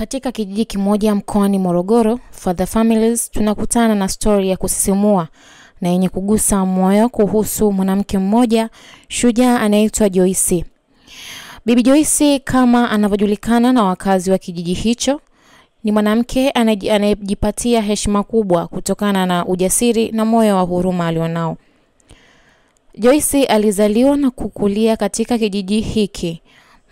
Katika kijiji kimoja mkoani Morogoro, For the Families, tunakutana na story ya kusisimua na yenye kugusa moyo kuhusu mwanamke mmoja shujaa anaitwa Joyce. Bibi Joyce, kama anavyojulikana na wakazi wa kijiji hicho, ni mwanamke anayejipatia heshima kubwa kutokana na ujasiri na moyo wa huruma alionao. Joyce alizaliwa na kukulia katika kijiji hiki.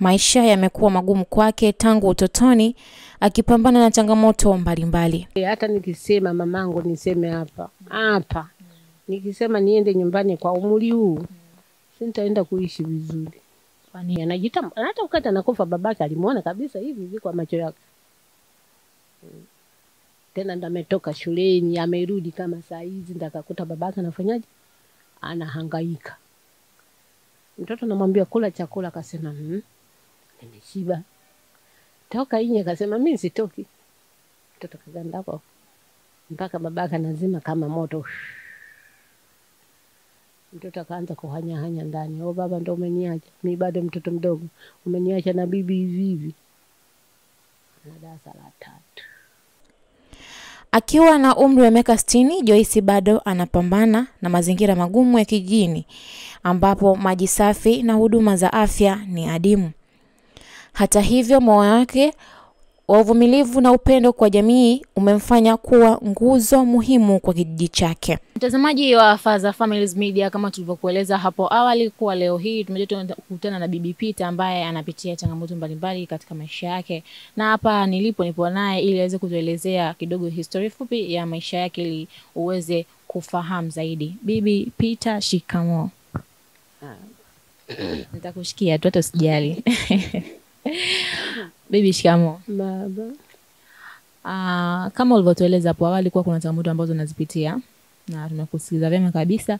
Maisha yamekuwa magumu kwake tangu utotoni, akipambana na changamoto mbalimbali. Hata nikisema mamangu niseme hapa. Nikisema niende nyumbani kwa umri huu, sitaenda kuishi vizuri. Kwani anajitamba, hata ukata nakufa babake alimuona kabisa hivi kwa macho yake. Tena ndo ametoka shuleni, amerudi kama saa hizi ndakakuta babake anafanyaje? Anahangaika. Mtoto namwambia kula chakula, akasema nimeshiba. Toka nje, akasema mimi sitoki. Mtoto kaganda hapo mpaka babake anazima kama moto. Mtoto akaanza kuhanya ndani. "Oh baba, ndo umeniacha. Mimi bado mtoto mdogo. Umeniacha na bibi hivi." Na darasa la 3. Akiwa na umri wa miaka 60, Joyce bado anapambana na mazingira magumu ya kijijini ambapo maji safi na huduma za afya ni adimu. Hata hivyo, moyo wake wa uvumilivu na upendo kwa jamii umemfanya kuwa nguzo muhimu kwa kijiji chake. Mtazamaji wa For the Families Media, kama tulivyokueleza hapo awali, kwa leo hii tumekuja kukutana na Bibi Peter ambaye anapitia changamoto mbalimbali katika maisha yake, na hapa nipo naye ili aweze kutuelezea kidogo historia fupi ya maisha yake ili uweze kufahamu zaidi. Bibi Peter, shikamoo. Nitakushikia tu, hata usijali. Bibi, shikamoo. Baba. Kama ulivyotueleza hapo awali, kwa kuna changamoto ambazo unazipitia na tunakusikiliza vyema kabisa,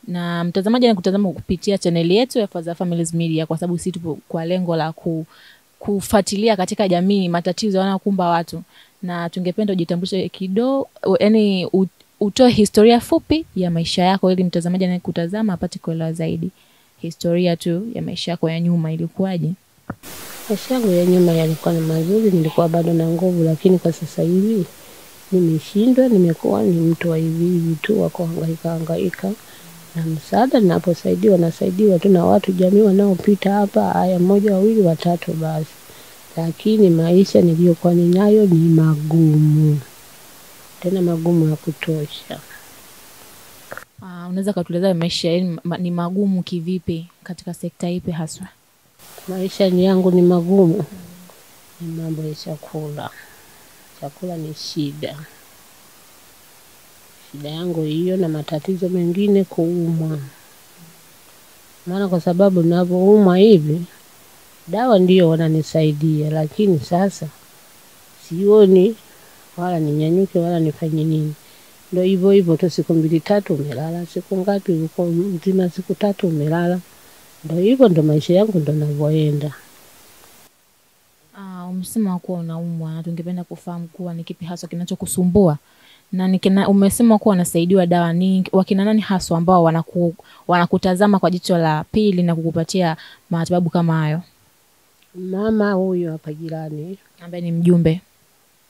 na mtazamaji anakutazama kupitia channel yetu ya For the Families Media, kwa sababu sisi tupo kwa lengo la kufuatilia katika jamii matatizo yanayokumba watu, na tungependa ujitambulishe kidogo, yani utoe historia fupi ya maisha yako ili mtazamaji anayekutazama apate kuelewa zaidi historia tu ya maisha yako ya nyuma ilikuwaje. Maisha yangu ya nyuma yalikuwa ni mazuri, nilikuwa bado na nguvu, lakini kwa sasa hivi nimeshindwa, nimekuwa ni mtu wa hivi tu wa kuhangaika na msaada. Nasaidiwa tu na watu jamii wanaopita hapa, haya 1 2 3 basi. Lakini maisha niliyokuwa ninayo ni magumu. Tena magumu ya kutosha. Unaweza kutueleza maisha ni magumu kivipi, katika sekta ipi haswa? Maisha yangu ni magumu. Ni mambo ya chakula. Chakula ni shida. Shida yangu hiyo, na matatizo mengine kuumwa. Maana kwa sababu ninapoumwa hivi, dawa ndio wananisaidia, lakini sasa sioni wala ninyanyuke wala nifanye nini. Ndio hivyo tu, siku 2 3 umelala, siku ngapi uko mzima, siku 3 umelala. Ndio hivyo, ndo maisha yangu ndo ninavyoenda. Umesema kuwa unaumwa, na tungependa kufahamu kuwa ni kipi hasa kinachokusumbua, na umesema kuwa unasaidiwa dawa. Ni wakina nani hasa ambao wanakutazama kwa jicho la pili na kukupatia matibabu kama hayo? Mama huyo hapa jirani ambaye ni mjumbe.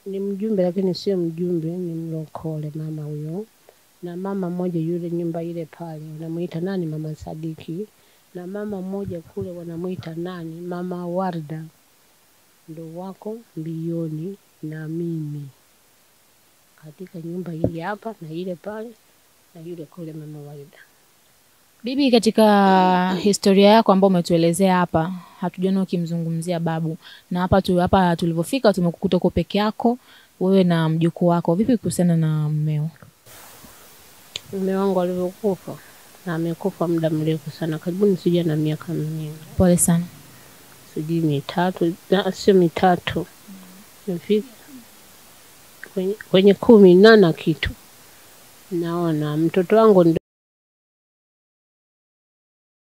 Ni mjumbe, lakini sio mjumbe, ni mlokole mama huyo. Na mama mmoja yule nyumba ile pale wanamuita nani, Mama Sadiki. Na mama mmoja kule wanamuita nani, Mama Warda. Ndo wako mbioni na mimi katika nyumba hii hapa, na ile pale na yule kule Mama Warda. Bibi, katika historia yako ambayo umetuelezea hapa, hatujaona ukimzungumzia babu, na hapa tulipofika tumekukuta uko peke yako wewe na mjukuu wako. Vipi kuhusiana na mmeo? Mume wangu alivyokufa, na amekufa muda mrefu sana, karibuni sija na miaka mingi. Pole sana. Sijui 3, sio 3. Nifika kwenye 10 na kitu. Naona mtoto wangu